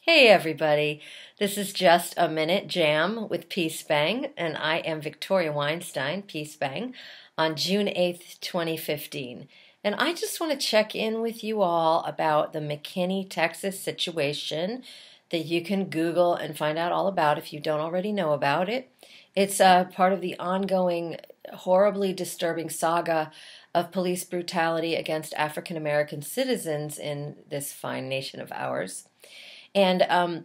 Hey everybody, this is Just a Minute Jam with PeaceBang, and I am Victoria Weinstein, PeaceBang, on June 8th, 2015. And I just want to check in with you all about the McKinney, Texas situation that you can Google and find out all about if you don't already know about it. It's part of the ongoing, horribly disturbing saga of police brutality against African American citizens in this fine nation of ours. And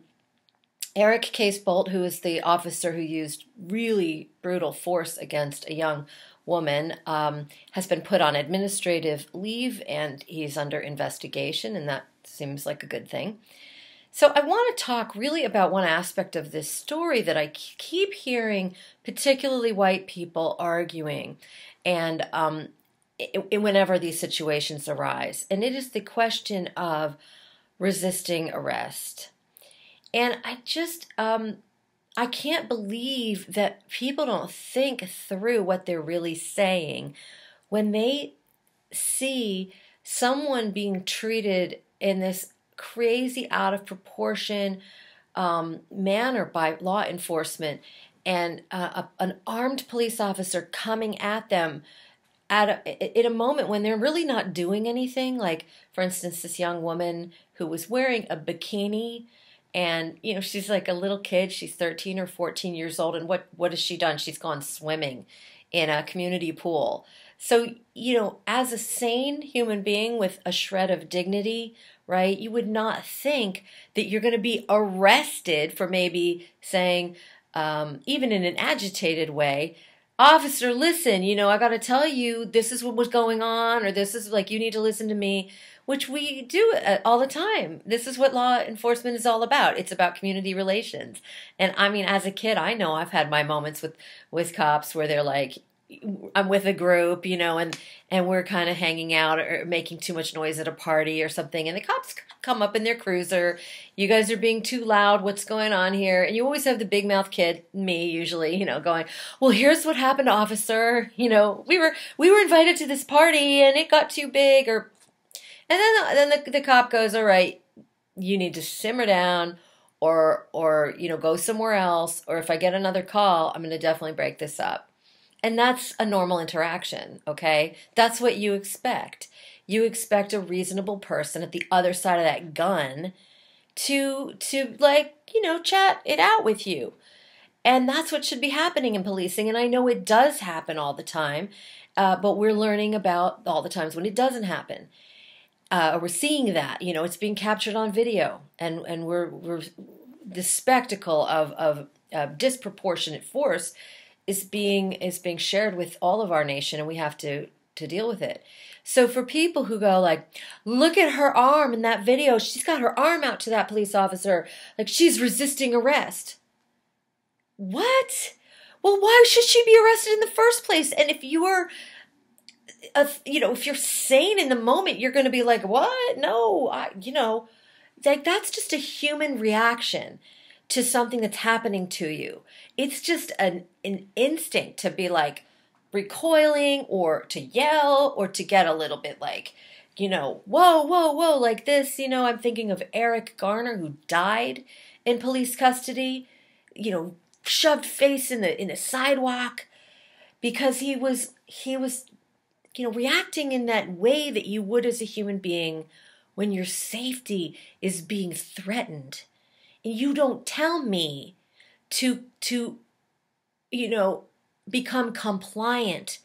Eric Casebolt, who is the officer who used really brutal force against a young woman, has been put on administrative leave, and he's under investigation, and that seems like a good thing. So I want to talk really about one aspect of this story that I keep hearing particularly white people arguing, and whenever these situations arise, and it is the question of resisting arrest. And I just, I can't believe that people don't think through what they're really saying when they see someone being treated in this crazy out of proportion manner by law enforcement, and an armed police officer coming at them in a moment when they're really not doing anything. Like, for instance, this young woman who was wearing a bikini, and she's like a little kid. She's 13 or 14 years old, and what has she done? She's gone swimming in a community pool. So as a sane human being with a shred of dignity, right, you would not think that you're going to be arrested for maybe saying, even in an agitated way, "Officer, listen, I got to tell you, this is what was going on," or "this is you need to listen to me," which we do all the time. This is what law enforcement is all about. It's about community relations. And I mean, as a kid, I know I've had my moments with cops where they're like, I'm with a group, and we're kind of hanging out or making too much noise at a party or something, and the cops come up in their cruiser. "You guys are being too loud. What's going on here?" And you always have the big mouth kid, me usually, going, "Well, here's what happened, officer. We were invited to this party and it got too big," and then the cop goes, "All right, you need to simmer down, or go somewhere else, or if I get another call, I'm going to definitely break this up." And that's a normal interaction, okay? That's what you expect. You expect a reasonable person at the other side of that gun to chat it out with you. And that's what should be happening in policing. And I know it does happen all the time, but we're learning about all the times when it doesn't happen. We're seeing that, it's being captured on video, and we're the spectacle of disproportionate force is being shared with all of our nation, and we have to deal with it. So for people who go like, "Look at her arm in that video. She's got her arm out to that police officer. Like, she's resisting arrest." What? Well, why should she be arrested in the first place? And if you're, if you're sane in the moment, you're going to be like, "What? No, that's just a human reaction to something that's happening to you." It's just an instinct to be like recoiling, or to yell, or to get a little bit like, whoa, whoa, whoa, like this. I'm thinking of Eric Garner, who died in police custody, shoved face in the sidewalk because he was reacting in that way that you would as a human being when your safety is being threatened. And you don't tell me to become compliant.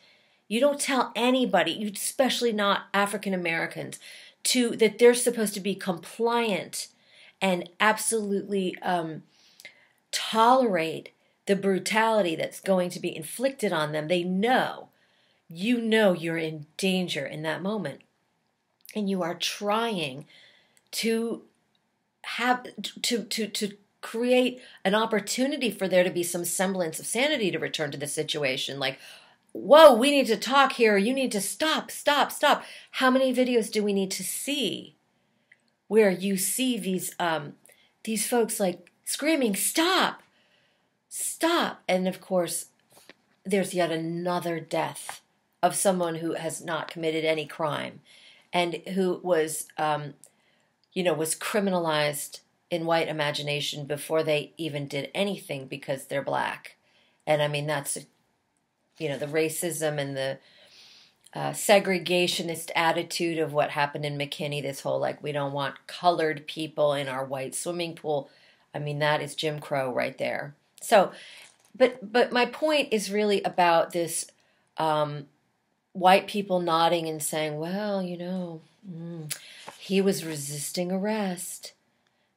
You don't tell anybody, especially not African Americans, that they're supposed to be compliant and absolutely tolerate the brutality that's going to be inflicted on them. They know, you're in danger in that moment, and you are trying to create an opportunity for there to be some semblance of sanity to return to the situation. Like, "Whoa, we need to talk here. You need to stop. How many videos do we need to see where you see these folks like screaming, "Stop, stop"? And of course, there's yet another death of someone who has not committed any crime, and who was, was criminalized in white imagination before they even did anything because they're black. And I mean, that's, the racism and the segregationist attitude of what happened in McKinney, this whole like, we don't want colored people in our white swimming pool. I mean, that is Jim Crow right there. So, but my point is really about this white people nodding and saying, well, he was resisting arrest.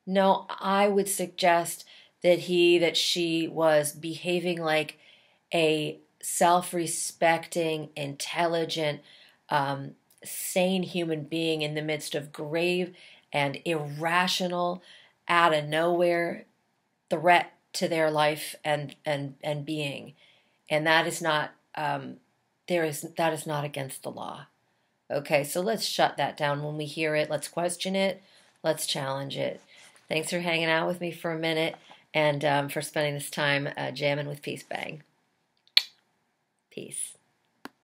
No, I would suggest that she was behaving like a self-respecting, intelligent, sane human being in the midst of grave and irrational, out of nowhere threat to their life and being. And that is not that is not against the law. Okay, so let's shut that down when we hear it. Let's question it. Let's challenge it. Thanks for hanging out with me for a minute and for spending this time jamming with PeaceBang. Peace.